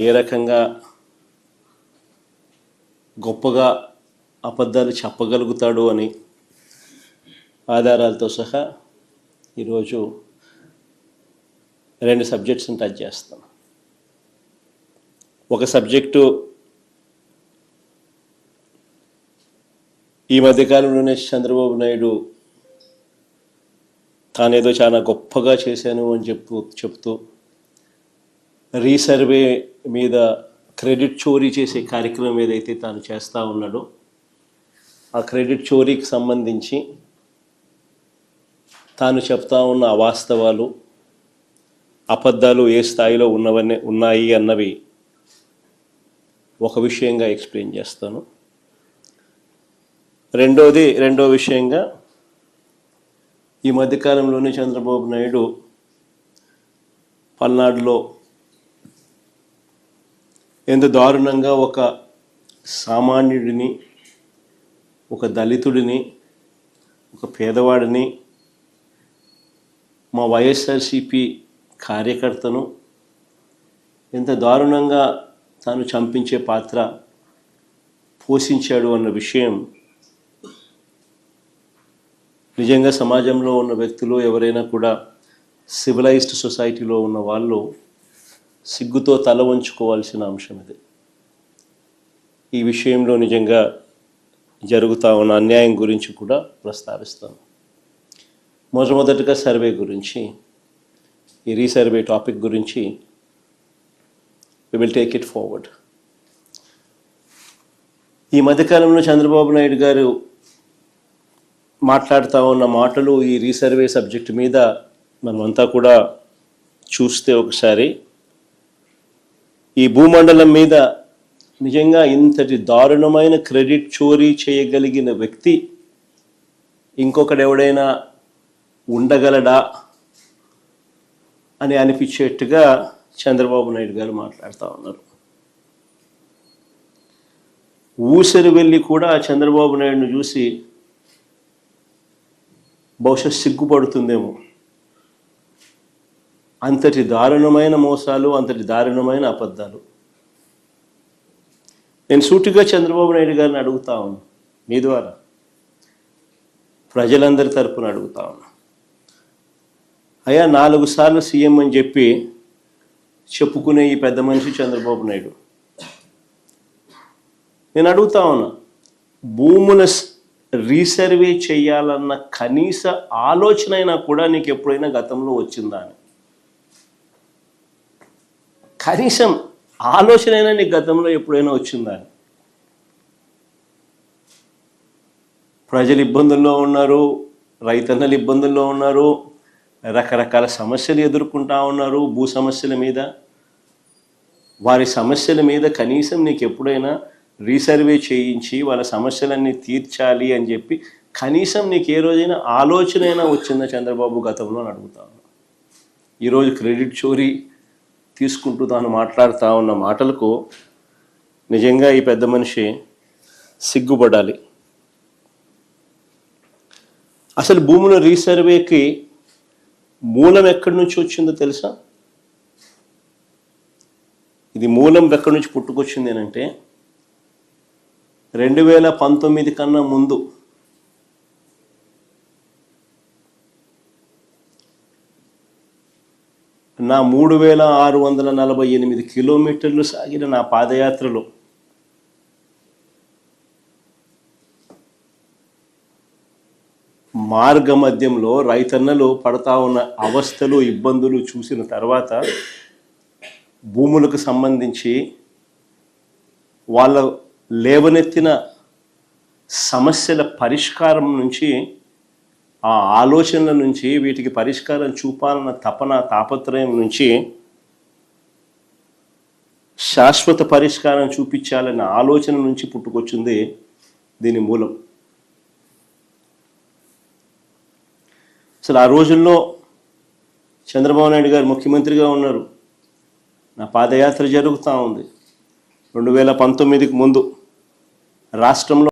ఏ రకంగా గొప్పగా అబద్ధాలు చెప్పగలుగుతాడు అని ఆధారాలతో సహా ఈరోజు 2 సబ్జెక్ట్స్ని టచ్ చేస్తాను. ఒక సబ్జెక్టు ఈ మధ్యకాలంలోనే చంద్రబాబు నాయుడు తానేదో చాలా గొప్పగా చేశాను అని చెప్తూ రీసర్వే మీద క్రెడిట్ చోరీ చేసే కార్యక్రమం ఏదైతే తాను చేస్తూ ఉన్నాడో ఆ క్రెడిట్ చోరీకి సంబంధించి తాను చెప్తా ఉన్న అవాస్తవాలు అబద్ధాలు ఏ స్థాయిలో ఉన్నాయి అన్నవి ఒక విషయంగా ఎక్స్ప్లెయిన్ చేస్తాను. రెండో విషయంగా ఈ మధ్యకాలంలోనే చంద్రబాబు నాయుడు పల్నాడులో ఎంత దారుణంగా ఒక సామాన్యుడిని, ఒక దళితుడిని, ఒక పేదవాడిని, మా వైఎస్ఆర్సిపి కార్యకర్తను ఎంత దారుణంగా తాను చంపించే పాత్ర పోషించాడు అన్న విషయం నిజంగా సమాజంలో ఉన్న వ్యక్తులు ఎవరైనా కూడా సివిలైజ్డ్ సొసైటీలో ఉన్న వాళ్ళు సిగ్గుతో తల వంచుకోవాల్సిన అంశం ఇది. ఈ విషయంలో నిజంగా జరుగుతూ ఉన్న అన్యాయం గురించి కూడా ప్రస్తావిస్తాను. మొట్టమొదటిగా సర్వే గురించి, ఈ రీసర్వే టాపిక్ గురించి we will take it forward. ఈ మధ్యకాలంలో చంద్రబాబు నాయుడు గారు మాట్లాడుతూ ఉన్న మాటలు ఈ రీసర్వే సబ్జెక్ట్ మీద మనమంతా కూడా చూస్తే ఒకసారి ఈ భూమండలం మీద నిజంగా ఇంతటి దారుణమైన క్రెడిట్ చోరీ చేయగలిగిన వ్యక్తి ఇంకొకడెవడైనా ఉండగలడా అని అనిపించేట్టుగా చంద్రబాబు నాయుడు గారు మాట్లాడుతూ ఉన్నారు. ఊసరి వెళ్ళి కూడా చంద్రబాబు నాయుడును చూసి బహుశా సిగ్గుపడుతుందేమో. అంతటి దారుణమైన మోసాలు, అంతటి దారుణమైన అబద్ధాలు. నేను సూటిగా చంద్రబాబు నాయుడు గారిని అడుగుతా ఉన్నాను, మీ ద్వారా ప్రజలందరి తరపున అడుగుతా ఉన్నా. అయ్యా, 4 సార్లు సీఎం అని చెప్పి చెప్పుకునే ఈ పెద్ద మనిషి చంద్రబాబు నాయుడు, నేను అడుగుతా ఉన్నా, భూముల రీసర్వే చేయాలన్న కనీస ఆలోచన అయినా కూడా నీకు ఎప్పుడైనా గతంలో వచ్చిందా అని? కనీసం ఆలోచన అయినా నీకు గతంలో ఎప్పుడైనా వచ్చిందా అని? ప్రజలు ఇబ్బందుల్లో ఉన్నారు, రైతన్నలు ఇబ్బందుల్లో ఉన్నారు, రకరకాల సమస్యలు ఎదుర్కొంటా ఉన్నారు. భూ సమస్యల మీద, వారి సమస్యల మీద కనీసం నీకు ఎప్పుడైనా రీసర్వే చేయించి వాళ్ళ సమస్యలన్నీ తీర్చాలి అని చెప్పి కనీసం నీకు ఏ రోజైనా ఆలోచన అయినా వచ్చిందా చంద్రబాబు గతంలో అని అడుగుతాను. ఈరోజు క్రెడిట్ చోరీ తీసుకుంటూ తాను మాట్లాడుతూ ఉన్న మాటలకు నిజంగా ఈ పెద్ద మనిషి సిగ్గుపడాలి. అసలు భూముల రీసర్వేకి మూలం ఎక్కడి నుంచి వచ్చిందో తెలుసా? ఇది మూలం ఎక్కడి నుంచి పుట్టుకొచ్చింది అంటే 2019 కన్నా ముందు నా 3648 కిలోమీటర్లు సాగిన నా పాదయాత్రలో మార్గ మధ్యంలో రైతన్నలు పడతా ఉన్న అవస్థలు, ఇబ్బందులు చూసిన తర్వాత భూములకు సంబంధించి వాళ్ళ లేవనెత్తిన సమస్యల పరిష్కారం నుంచి, ఆ ఆలోచనల నుంచి, వీటికి పరిష్కారం చూపాలన్న తాపత్రయం నుంచి శాశ్వత పరిష్కారం చూపించాలన్న ఆలోచన నుంచి పుట్టుకొచ్చింది దీని మూలం. అసలు ఆ రోజుల్లో చంద్రబాబు నాయుడు గారు ముఖ్యమంత్రిగా ఉన్నారు, నా పాదయాత్ర జరుగుతూ ఉంది. 2019కి ముందు రాష్ట్రంలో